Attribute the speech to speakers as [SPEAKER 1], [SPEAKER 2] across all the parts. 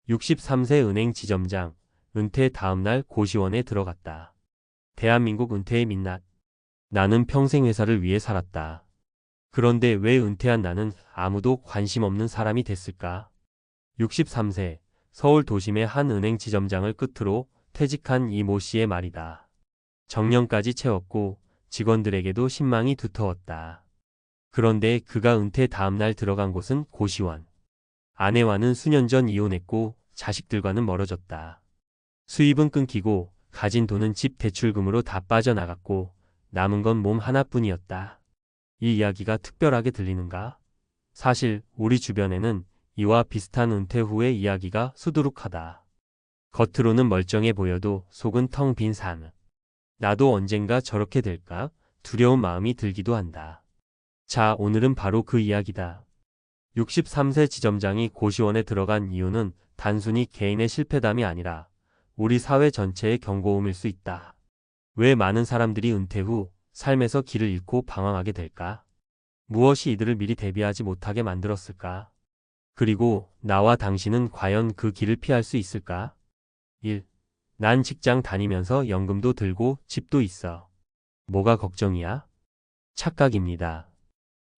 [SPEAKER 1] 63세 은행 지점장, 은퇴 다음날 고시원에 들어갔다. 대한민국 은퇴의 민낯. 나는 평생 회사를 위해 살았다. 그런데 왜 은퇴한 나는 아무도 관심 없는 사람이 됐을까? 63세, 서울 도심의 한 은행 지점장을 끝으로 퇴직한 이 모 씨의 말이다. 정년까지 채웠고 직원들에게도 신망이 두터웠다. 그런데 그가 은퇴 다음날 들어간 곳은 고시원. 아내와는 수년 전 이혼했고 자식들과는 멀어졌다. 수입은 끊기고 가진 돈은 집 대출금으로 다 빠져나갔고 남은 건 몸 하나뿐이었다. 이 이야기가 특별하게 들리는가? 사실 우리 주변에는 이와 비슷한 은퇴 후의 이야기가 수두룩하다. 겉으로는 멀쩡해 보여도 속은 텅 빈 삶. 나도 언젠가 저렇게 될까? 두려운 마음이 들기도 한다. 자, 오늘은 바로 그 이야기다. 63세 지점장이 고시원에 들어간 이유는 단순히 개인의 실패담이 아니라 우리 사회 전체의 경고음일 수 있다. 왜 많은 사람들이 은퇴 후 삶에서 길을 잃고 방황하게 될까? 무엇이 이들을 미리 대비하지 못하게 만들었을까? 그리고 나와 당신은 과연 그 길을 피할 수 있을까? 1. 난 직장 다니면서 연금도 들고 집도 있어. 뭐가 걱정이야? 착각입니다.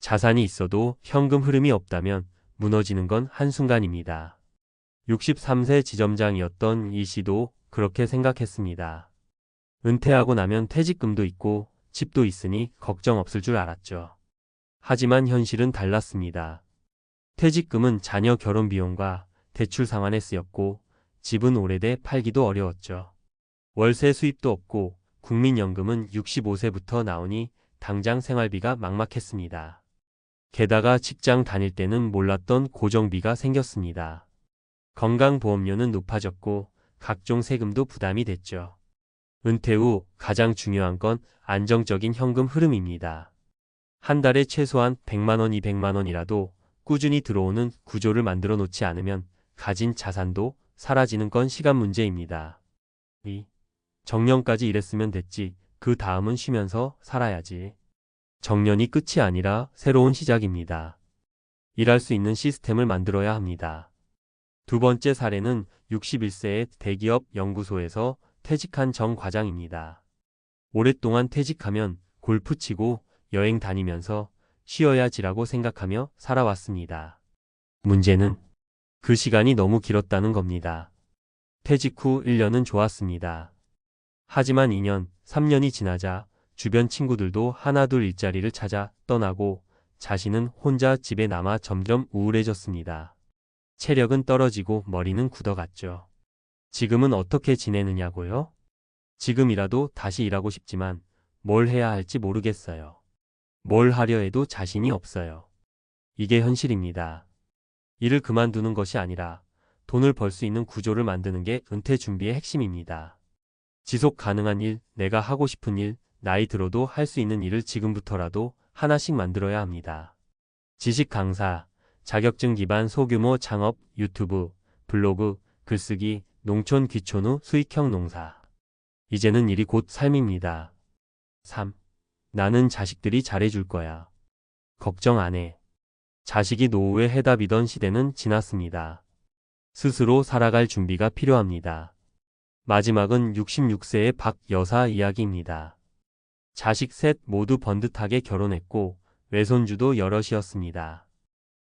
[SPEAKER 1] 자산이 있어도 현금 흐름이 없다면 무너지는 건 한순간입니다. 63세 지점장이었던 이 씨도 그렇게 생각했습니다. 은퇴하고 나면 퇴직금도 있고 집도 있으니 걱정 없을 줄 알았죠. 하지만 현실은 달랐습니다. 퇴직금은 자녀 결혼 비용과 대출 상환에 쓰였고 집은 오래돼 팔기도 어려웠죠. 월세 수입도 없고 국민연금은 65세부터 나오니 당장 생활비가 막막했습니다. 게다가 직장 다닐 때는 몰랐던 고정비가 생겼습니다. 건강보험료는 높아졌고 각종 세금도 부담이 됐죠. 은퇴 후 가장 중요한 건 안정적인 현금 흐름입니다. 한 달에 최소한 100만 원, 200만 원이라도 꾸준히 들어오는 구조를 만들어 놓지 않으면 가진 자산도 사라지는 건 시간 문제입니다. 2. 정년까지 일했으면 됐지. 그 다음은 쉬면서 살아야지. 정년이 끝이 아니라 새로운 시작입니다. 일할 수 있는 시스템을 만들어야 합니다. 두 번째 사례는 61세의 대기업 연구소에서 퇴직한 정 과장입니다. 오랫동안 퇴직하면 골프 치고 여행 다니면서 쉬어야지라고 생각하며 살아왔습니다. 문제는 그 시간이 너무 길었다는 겁니다. 퇴직 후 1년은 좋았습니다. 하지만 2년, 3년이 지나자 주변 친구들도 하나둘 일자리를 찾아 떠나고 자신은 혼자 집에 남아 점점 우울해졌습니다. 체력은 떨어지고 머리는 굳어갔죠. 지금은 어떻게 지내느냐고요? 지금이라도 다시 일하고 싶지만 뭘 해야 할지 모르겠어요. 뭘 하려 해도 자신이 없어요. 이게 현실입니다. 일을 그만두는 것이 아니라 돈을 벌 수 있는 구조를 만드는 게 은퇴 준비의 핵심입니다. 지속 가능한 일, 내가 하고 싶은 일, 나이 들어도 할 수 있는 일을 지금부터라도 하나씩 만들어야 합니다. 지식 강사, 자격증 기반 소규모 창업, 유튜브, 블로그, 글쓰기, 농촌 귀촌 후 수익형 농사. 이제는 일이 곧 삶입니다. 3. 나는 자식들이 잘해줄 거야. 걱정 안 해. 자식이 노후의 해답이던 시대는 지났습니다. 스스로 살아갈 준비가 필요합니다. 마지막은 66세의 박 여사 이야기입니다. 자식 셋 모두 번듯하게 결혼했고 외손주도 여럿이었습니다.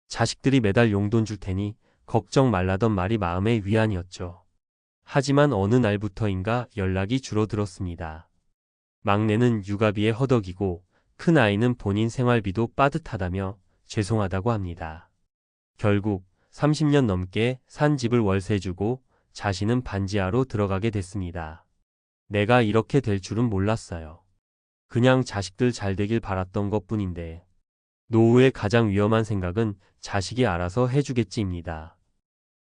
[SPEAKER 1] 자식들이 매달 용돈 줄 테니 걱정 말라던 말이 마음의 위안이었죠. 하지만 어느 날부터인가 연락이 줄어들었습니다. 막내는 육아비에 허덕이고 큰아이는 본인 생활비도 빠듯하다며 죄송하다고 합니다. 결국 30년 넘게 산 집을 월세 주고 자신은 반지하로 들어가게 됐습니다. 내가 이렇게 될 줄은 몰랐어요. 그냥 자식들 잘 되길 바랐던 것뿐인데. 노후의 가장 위험한 생각은 자식이 알아서 해주겠지입니다.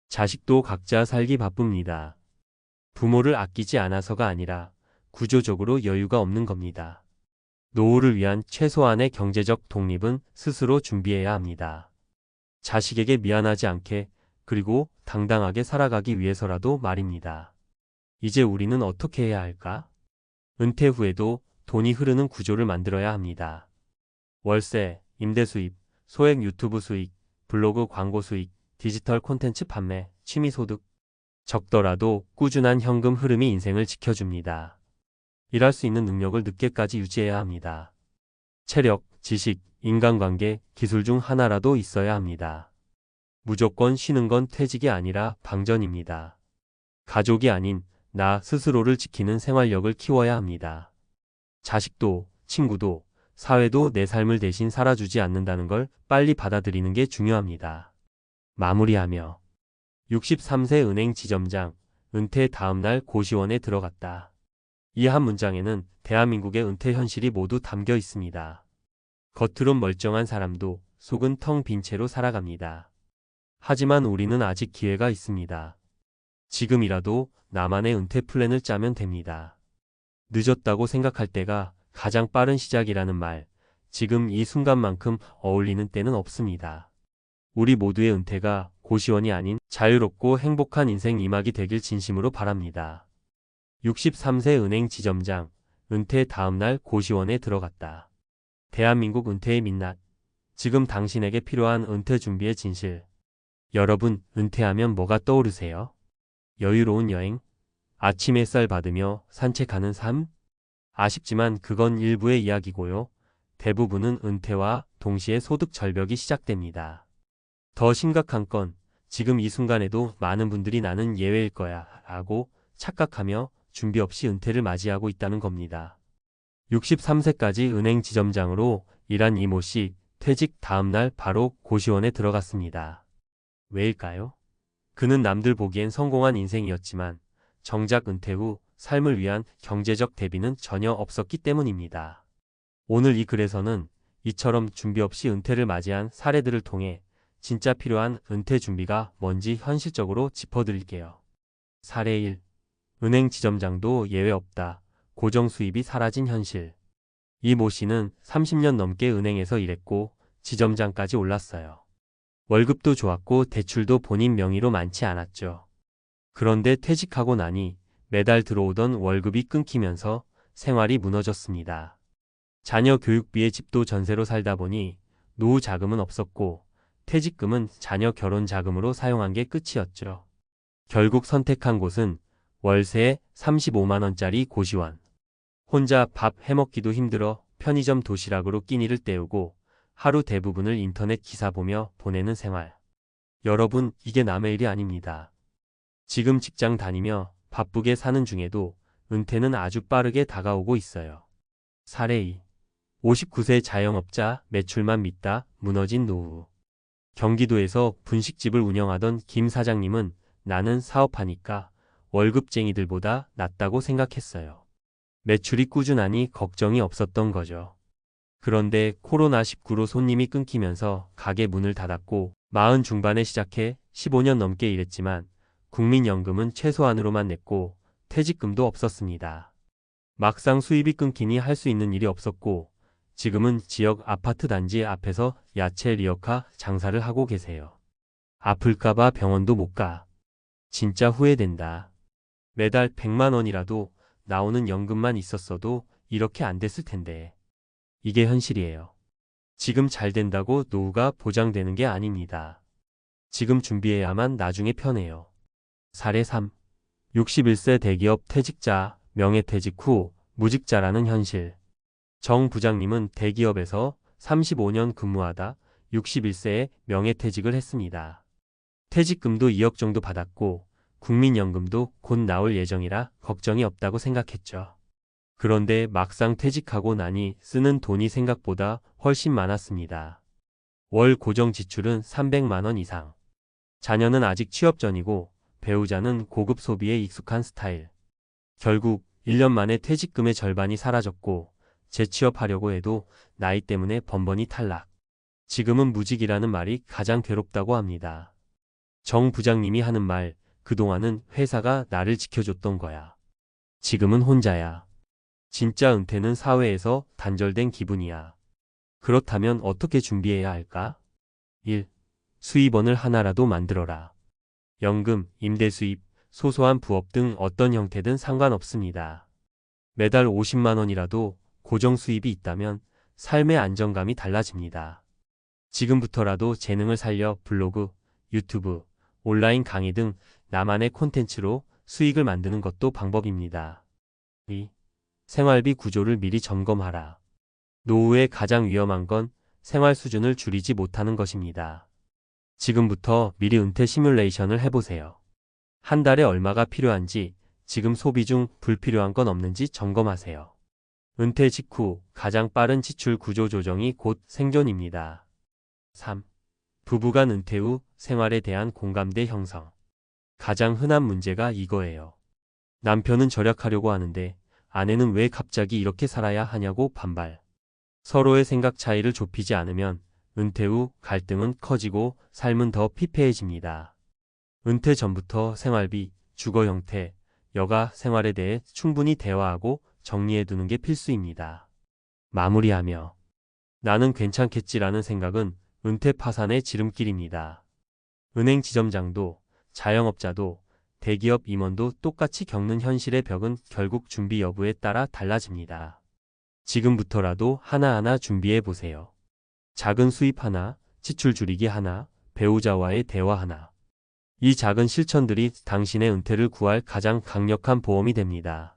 [SPEAKER 1] 자식도 각자 살기 바쁩니다. 부모를 아끼지 않아서가 아니라 구조적으로 여유가 없는 겁니다. 노후를 위한 최소한의 경제적 독립은 스스로 준비해야 합니다. 자식에게 미안하지 않게 그리고 당당하게 살아가기 위해서라도 말입니다. 이제 우리는 어떻게 해야 할까? 은퇴 후에도 돈이 흐르는 구조를 만들어야 합니다. 월세, 임대 수입, 소액 유튜브 수익, 블로그 광고 수익, 디지털 콘텐츠 판매, 취미 소득. 적더라도 꾸준한 현금 흐름이 인생을 지켜줍니다. 일할 수 있는 능력을 늦게까지 유지해야 합니다. 체력, 지식, 인간관계, 기술 중 하나라도 있어야 합니다. 무조건 쉬는 건 퇴직이 아니라 방전입니다. 가족이 아닌 나 스스로를 지키는 생활력을 키워야 합니다. 자식도, 친구도, 사회도 내 삶을 대신 살아주지 않는다는 걸 빨리 받아들이는 게 중요합니다. 마무리하며 63세 은행 지점장, 은퇴 다음날 고시원에 들어갔다. 이 한 문장에는 대한민국의 은퇴 현실이 모두 담겨 있습니다. 겉으론 멀쩡한 사람도 속은 텅 빈 채로 살아갑니다. 하지만 우리는 아직 기회가 있습니다. 지금이라도 나만의 은퇴 플랜을 짜면 됩니다. 늦었다고 생각할 때가 가장 빠른 시작이라는 말, 지금 이 순간만큼 어울리는 때는 없습니다. 우리 모두의 은퇴가 고시원이 아닌 자유롭고 행복한 인생 이막이 되길 진심으로 바랍니다. 63세 은행 지점장, 은퇴 다음날 고시원에 들어갔다. 대한민국 은퇴의 민낯, 지금 당신에게 필요한 은퇴 준비의 진실. 여러분, 은퇴하면 뭐가 떠오르세요? 여유로운 여행? 아침 햇살 받으며 산책하는 삶? 아쉽지만 그건 일부의 이야기고요. 대부분은 은퇴와 동시에 소득 절벽이 시작됩니다. 더 심각한 건 지금 이 순간에도 많은 분들이 나는 예외일 거야 라고 착각하며 준비 없이 은퇴를 맞이하고 있다는 겁니다. 63세까지 은행 지점장으로 일한 이모 씨, 퇴직 다음날 바로 고시원에 들어갔습니다. 왜일까요? 그는 남들 보기엔 성공한 인생이었지만 정작 은퇴 후 삶을 위한 경제적 대비는 전혀 없었기 때문입니다. 오늘 이 글에서는 이처럼 준비 없이 은퇴를 맞이한 사례들을 통해 진짜 필요한 은퇴 준비가 뭔지 현실적으로 짚어드릴게요. 사례 1. 은행 지점장도 예외 없다. 고정 수입이 사라진 현실. 이 모 씨는 30년 넘게 은행에서 일했고 지점장까지 올랐어요. 월급도 좋았고 대출도 본인 명의로 많지 않았죠. 그런데 퇴직하고 나니 매달 들어오던 월급이 끊기면서 생활이 무너졌습니다. 자녀 교육비에 집도 전세로 살다 보니 노후 자금은 없었고 퇴직금은 자녀 결혼 자금으로 사용한 게 끝이었죠. 결국 선택한 곳은 월세 35만 원짜리 고시원. 혼자 밥 해먹기도 힘들어 편의점 도시락으로 끼니를 때우고 하루 대부분을 인터넷 기사 보며 보내는 생활. 여러분, 이게 남의 일이 아닙니다. 지금 직장 다니며 바쁘게 사는 중에도 은퇴는 아주 빠르게 다가오고 있어요. 사례 2. 59세 자영업자, 매출만 믿다 무너진 노후. 경기도에서 분식집을 운영하던 김 사장님은 나는 사업하니까 월급쟁이들보다 낫다고 생각했어요. 매출이 꾸준하니 걱정이 없었던 거죠. 그런데 코로나19로 손님이 끊기면서 가게 문을 닫았고 40 중반에 시작해 15년 넘게 일했지만 국민연금은 최소한으로만 냈고 퇴직금도 없었습니다. 막상 수입이 끊기니 할 수 있는 일이 없었고 지금은 지역 아파트 단지 앞에서 야채 리어카 장사를 하고 계세요. 아플까봐 병원도 못 가. 진짜 후회된다. 매달 100만 원이라도 나오는 연금만 있었어도 이렇게 안 됐을 텐데. 이게 현실이에요. 지금 잘 된다고 노후가 보장되는 게 아닙니다. 지금 준비해야만 나중에 편해요. 사례 3. 61세 대기업 퇴직자, 명예퇴직 후 무직자라는 현실. 정 부장님은 대기업에서 35년 근무하다 61세에 명예퇴직을 했습니다. 퇴직금도 2억 정도 받았고 국민연금도 곧 나올 예정이라 걱정이 없다고 생각했죠. 그런데 막상 퇴직하고 나니 쓰는 돈이 생각보다 훨씬 많았습니다. 월 고정 지출은 300만 원 이상. 자녀는 아직 취업 전이고 배우자는 고급 소비에 익숙한 스타일. 결국 1년 만에 퇴직금의 절반이 사라졌고 재취업하려고 해도 나이 때문에 번번이 탈락. 지금은 무직이라는 말이 가장 괴롭다고 합니다. 정 부장님이 하는 말, 그동안은 회사가 나를 지켜줬던 거야. 지금은 혼자야. 진짜 은퇴는 사회에서 단절된 기분이야. 그렇다면 어떻게 준비해야 할까? 1. 수입원을 하나라도 만들어라. 연금, 임대 수입, 소소한 부업 등 어떤 형태든 상관없습니다. 매달 50만 원이라도 고정 수입이 있다면 삶의 안정감이 달라집니다. 지금부터라도 재능을 살려 블로그, 유튜브, 온라인 강의 등 나만의 콘텐츠로 수익을 만드는 것도 방법입니다. 2. 생활비 구조를 미리 점검하라. 노후에 가장 위험한 건 생활 수준을 줄이지 못하는 것입니다. 지금부터 미리 은퇴 시뮬레이션을 해보세요. 한 달에 얼마가 필요한지, 지금 소비 중 불필요한 건 없는지 점검하세요. 은퇴 직후 가장 빠른 지출 구조 조정이 곧 생존입니다. 3. 부부간 은퇴 후 생활에 대한 공감대 형성. 가장 흔한 문제가 이거예요. 남편은 절약하려고 하는데 아내는 왜 갑자기 이렇게 살아야 하냐고 반발. 서로의 생각 차이를 좁히지 않으면 은퇴 후 갈등은 커지고 삶은 더 피폐해집니다. 은퇴 전부터 생활비, 주거 형태, 여가 생활에 대해 충분히 대화하고 정리해두는 게 필수입니다. 마무리하며 나는 괜찮겠지라는 생각은 은퇴 파산의 지름길입니다. 은행 지점장도, 자영업자도, 대기업 임원도 똑같이 겪는 현실의 벽은 결국 준비 여부에 따라 달라집니다. 지금부터라도 하나하나 준비해 보세요. 작은 수입 하나, 지출 줄이기 하나, 배우자와의 대화 하나. 이 작은 실천들이 당신의 은퇴를 구할 가장 강력한 보험이 됩니다.